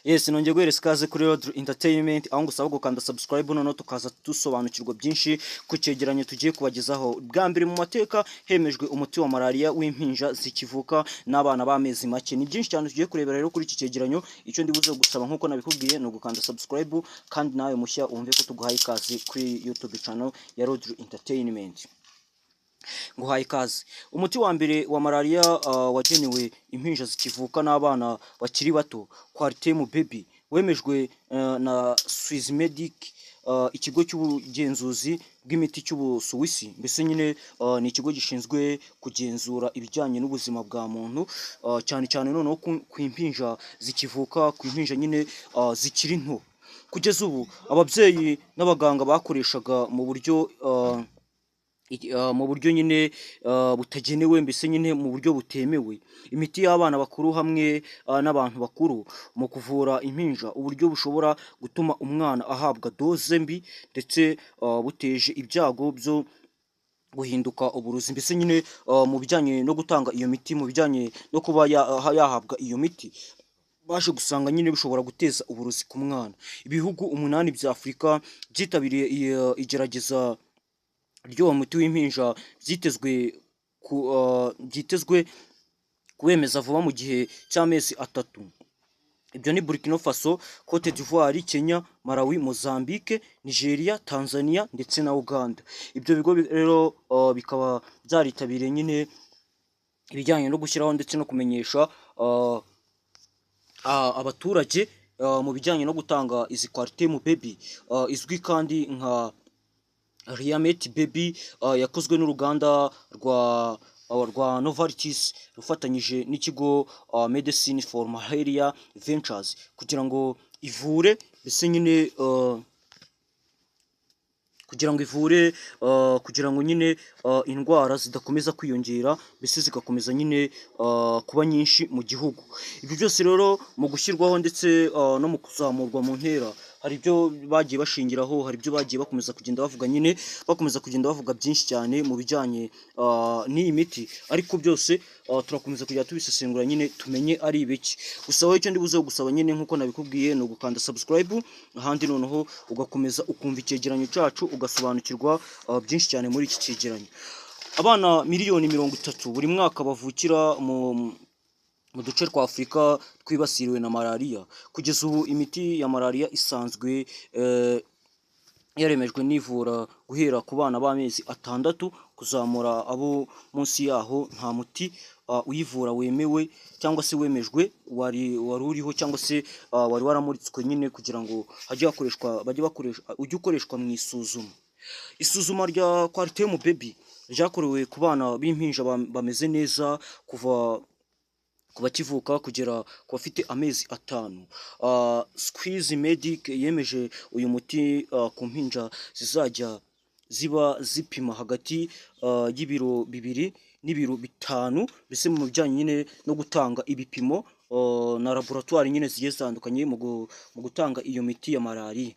Yes, nongeye guhereza ikaze kuri Road Entertainment aho ngusaba gukanda subscribe noneho tukaza dusobanukirwa byinshi ku cyegeranyo tugiye kubagezaho. Bwa mbere mu mateka hemejwe umuti wa malaria w'impinja zikivuka n'abana b'amezi make. Ni byinshi cyane tugiye kurebera rero kuri iki cyegeranyo. Icyo ndibuze gusaba nkuko nabikubwiye no gukanda subscribe kandi nawe mushya umve ko tuguhaye ikaze kuri YouTube channel ya Road Entertainment. Nguhaye ikaze. Umuti wa mbere wa malaria wagenewe impinja zikivuka n'abana bakiri bato Quartem Baby wemejwe na Swissmedic, ikigo cy'ubugenzuzi bw'imiti cy'Ubusuwisi. Mbese nyine ni ikigo gishinzwe kugenzura ibijyanye n'ubuzima bwa muntu, cyane cyane noneho ku impinja zikivuka, ku impinja nyine zikiri nto. Kugeza ubu ababyeyi n'abaganga bakoreshaga mu buryo nyine butagenewe, mbese nyine mu buryo butemewe imiti y'abana bakuru hamwe n'abantu bakuru mu kuvura impinja, uburyo bushobora gutuma umwana ahabwa doze mbi ndetse buteje ibyago byo guhinduka uburozi. Mbese nyine mu bijyanye no gutanga iyo miti, mu bijyanye no kuba yahabwa iyo miti, baje gusanga nyine bishobora guteza uburozi ku mwana. Ibihugu 8 bya Afurika byitabiriye igerageza ry'uwo muti w'impinja byitezwe kuwemeza vuba mu gihe cy'amezi 3. Ibyo ni Burkina Faso, Cote d'Ivoire, Kenya, Malawi, Mozambique, Nigeria, Tanzania ndetse na Uganda. Ibyo bigo rero bikaba byaritabiriye nyine ibijyanye no gushyiraho ndetse no kumenyesha abaturage mu bijyanye no gutanga izi Quartem Baby, izwi kandi nka Riamet Baby, yakozwe n'uruganda rwa Novartis rufatanyije n'ikigo Medicine for Malaria Ventures kugira ngo ivure, mbese nyine kugira ngo nyine indwara zidakomeza kwiyongera, mbese zigakomeza nyine kuba nyinshi mu gihugu. Ibyo byose rero mu gushyirwaho ndetse no mu kuzamurwa mu ntera, hari ibyo bagiye bashingiraho, hari ibyo bagiye bakomeza kugenda bavuga, nyine bakomeza kugenda bavuga byinshi cyane mu bijyanye n'iyi miti, ariko byose turakomeza kujya tubisesengura nyine tumenye ari ibiki. Gusa wowe icyo ndibuze gusaba nyine nkuko nabikubwiye ni ugukanda subscribe, ahandi noneho ugakomeza ukumva icyegeranyo cyacu ugasobanukirwa byinshi cyane muri iki cyegeranyo. Abana miliyoni 30 buri mwaka bavukira mu duce twa Afurika twibasiriwe na malaria. Kugeza ubu imiti ya malaria isanzwe yaremejwe n'ivura guhera ku bana b'amezi 6 kuzamura abo munsi yaho. Nta muti uyivura wemewe cyangwa se wemejwe wari uriho cyangwa se wari waramuritswe nyine kugira ngo ujye ukoreshwa mu isuzuma. Isuzuma rya Quartem Baby ryakorewe ku bana b'impinja bameze neza kuva ku bakivuka kugera ku bafite amezi 5. Swissmedic yemeje uyu muti ku mpinja zizajya ziba zipima hagati y'ibiro 2 n'ibiro 5, mbese mu bijyanye nyine no gutanga ibipimo na laboratoire nyine zigiye zitandukanye mu gutanga iyo miti ya malaria.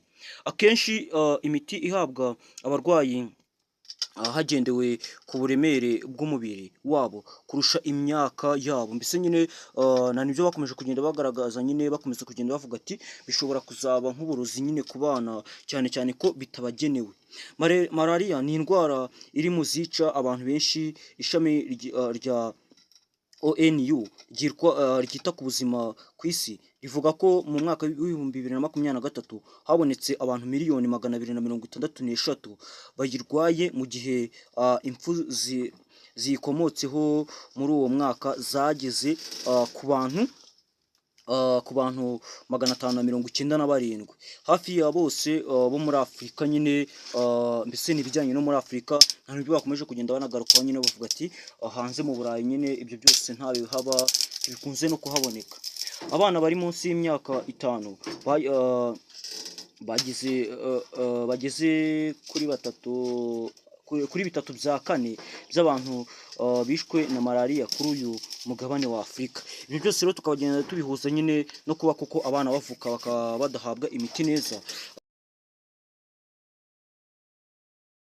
Akenshi imiti ihabwa abarwayi hagendewe ku buremere bw'umubiri wabo kurusha imyaka yabo, mbese nyine na nibyo bakomeje kugenda bagaragaza, nyine bakomeza kugenda bavuga ati bishobora kuzaba nk'uburozi nyine ku bana, cyane cyane ko bitabagenewe. Malaria ni indwara iri mu zica abantu benshi. Ishami rya ONU ryita ku buzima ku isi rivuga ko mu mwaka w'ibihumbi 2023 habonetse abantu miliyoni 263 bayirwaye, mu gihe impfu ziyikomotseho muri uwo mwaka zageze ku bantu 597. Hafi ya bose bo muri Afurika nyine, mbese n'ibijyanye no muri Afurika nta nibyo bakomeje kugenda banagarukaho nyine bavuga ati hanze mu Burayi nyine ibyo byose ntawe haba, bikunze no kuhaboneka. Abana bari munsi y'imyaka 5 bageze kuri 3 bya 4 by'abantu bishwe na malaria kuri uyu mugabane wa Afurika. Ibyo byose rero tukabagenda tubihuza nyine no kuba kuko abana bavuka bakaba badahabwa imiti neza.